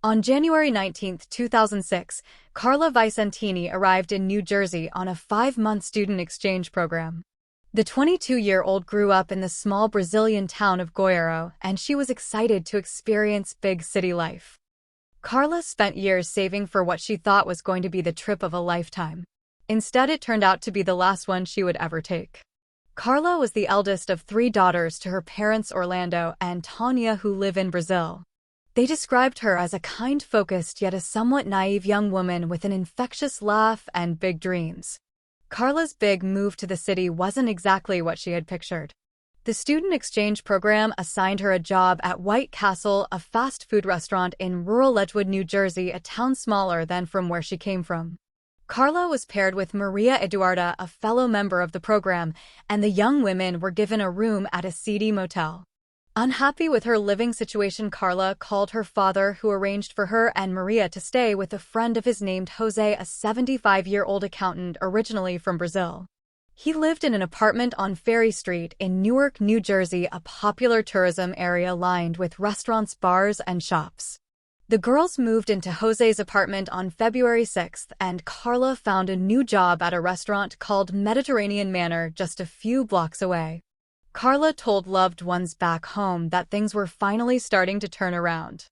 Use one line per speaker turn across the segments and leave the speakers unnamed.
On January 19, 2006, Carla Vicentini arrived in New Jersey on a 5-month student exchange program. The 22-year-old grew up in the small Brazilian town of Goiânia, and she was excited to experience big city life. Carla spent years saving for what she thought was going to be the trip of a lifetime. Instead, it turned out to be the last one she would ever take. Carla was the eldest of 3 daughters to her parents Orlando and Tanya, who live in Brazil. They described her as a kind, focused, yet a somewhat naive young woman with an infectious laugh and big dreams. Carla's big move to the city wasn't exactly what she had pictured. The student exchange program assigned her a job at White Castle, a fast food restaurant in rural Edgewood, New Jersey, a town smaller than from where she came from. Carla was paired with Maria Eduarda, a fellow member of the program, and the young women were given a room at a seedy motel. Unhappy with her living situation, Carla called her father, who arranged for her and Maria to stay with a friend of his named Jose, a 75-year-old accountant originally from Brazil. He lived in an apartment on Ferry Street in Newark, New Jersey, a popular tourism area lined with restaurants, bars, and shops. The girls moved into Jose's apartment on February 6th, and Carla found a new job at a restaurant called Mediterranean Manor just a few blocks away. Carla told loved ones back home that things were finally starting to turn around.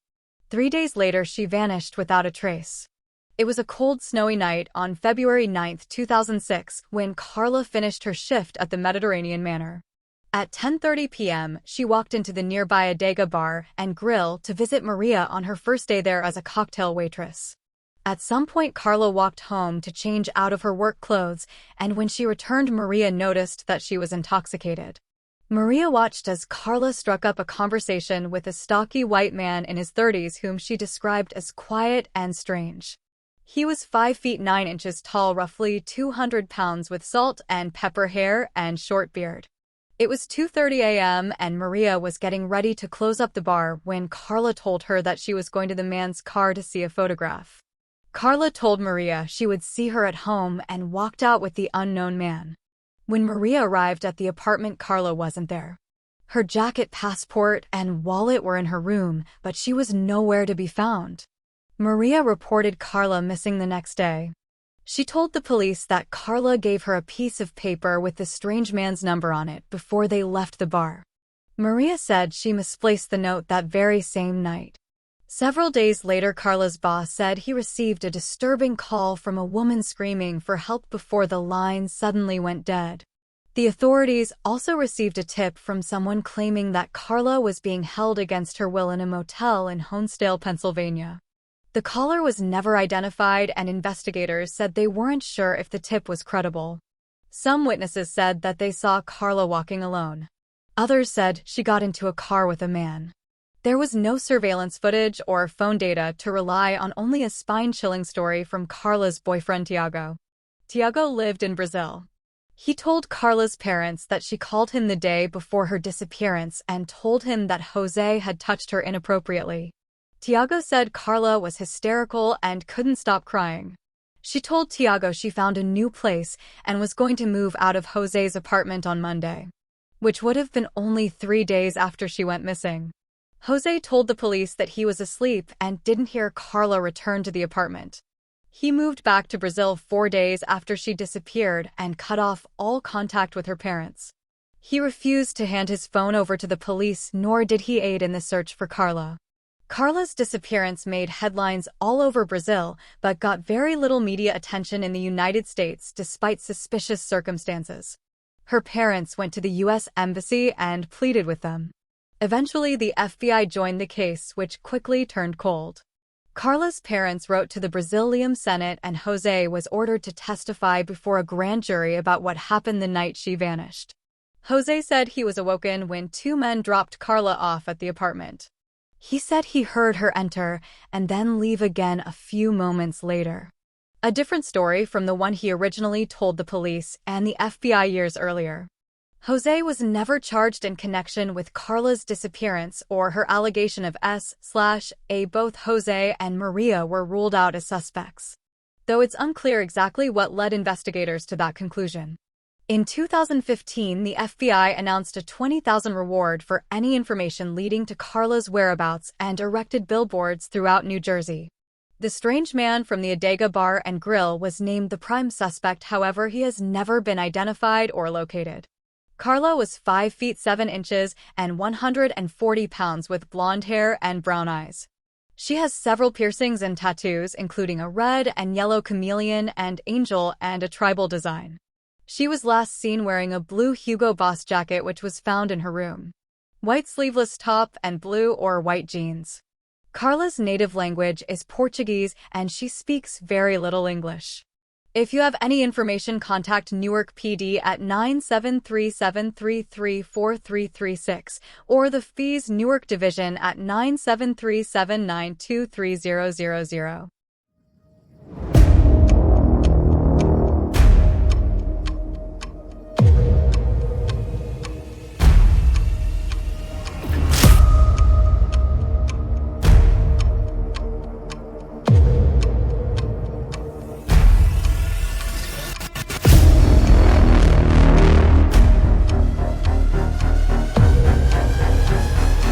3 days later, she vanished without a trace. It was a cold, snowy night on February 9, 2006, when Carla finished her shift at the Mediterranean Manor. At 10:30 p.m., she walked into the nearby Adega Bar and Grill to visit Maria on her first day there as a cocktail waitress. At some point, Carla walked home to change out of her work clothes, and when she returned, Maria noticed that she was intoxicated. Maria watched as Carla struck up a conversation with a stocky white man in his 30s whom she described as quiet and strange. He was 5 feet 9 inches tall, roughly 200 pounds, with salt and pepper hair and short beard. It was 2:30 a.m. and Maria was getting ready to close up the bar when Carla told her that she was going to the man's car to see a photograph. Carla told Maria she would see her at home and walked out with the unknown man. When Maria arrived at the apartment, Carla wasn't there. Her jacket, passport, and wallet were in her room, but she was nowhere to be found. Maria reported Carla missing the next day. She told the police that Carla gave her a piece of paper with the strange man's number on it before they left the bar. Maria said she misplaced the note that very same night. Several days later, Carla's boss said he received a disturbing call from a woman screaming for help before the line suddenly went dead. The authorities also received a tip from someone claiming that Carla was being held against her will in a motel in Honesdale, Pennsylvania. The caller was never identified, and investigators said they weren't sure if the tip was credible. Some witnesses said that they saw Carla walking alone. Others said she got into a car with a man. There was no surveillance footage or phone data to rely on, only a spine-chilling story from Carla's boyfriend Tiago. Tiago lived in Brazil. He told Carla's parents that she called him the day before her disappearance and told him that Jose had touched her inappropriately. Tiago said Carla was hysterical and couldn't stop crying. She told Tiago she found a new place and was going to move out of Jose's apartment on Monday, which would have been only 3 days after she went missing. Jose told the police that he was asleep and didn't hear Carla return to the apartment. He moved back to Brazil 4 days after she disappeared and cut off all contact with her parents. He refused to hand his phone over to the police, nor did he aid in the search for Carla. Carla's disappearance made headlines all over Brazil, but got very little media attention in the United States despite suspicious circumstances. Her parents went to the U.S. Embassy and pleaded with them. Eventually, the FBI joined the case, which quickly turned cold. Carla's parents wrote to the Brazilian Senate, and Jose was ordered to testify before a grand jury about what happened the night she vanished. Jose said he was awoken when 2 men dropped Carla off at the apartment. He said he heard her enter and then leave again a few moments later. A different story from the one he originally told the police and the FBI years earlier. Jose was never charged in connection with Carla's disappearance or her allegation of S/A. Both Jose and Maria were ruled out as suspects, though it's unclear exactly what led investigators to that conclusion. In 2015, the FBI announced a $20,000 reward for any information leading to Carla's whereabouts and erected billboards throughout New Jersey. The strange man from the Adega Bar and Grill was named the prime suspect, however, he has never been identified or located. Carla was 5 feet 7 inches and 140 pounds with blonde hair and brown eyes. She has several piercings and tattoos, including a red and yellow chameleon and angel and a tribal design. She was last seen wearing a blue Hugo Boss jacket which was found in her room, white sleeveless top, and blue or white jeans. Carla's native language is Portuguese and she speaks very little English. If you have any information, contact Newark PD at 973-733-4336 or the FEE's Newark Division at 973-792-3000.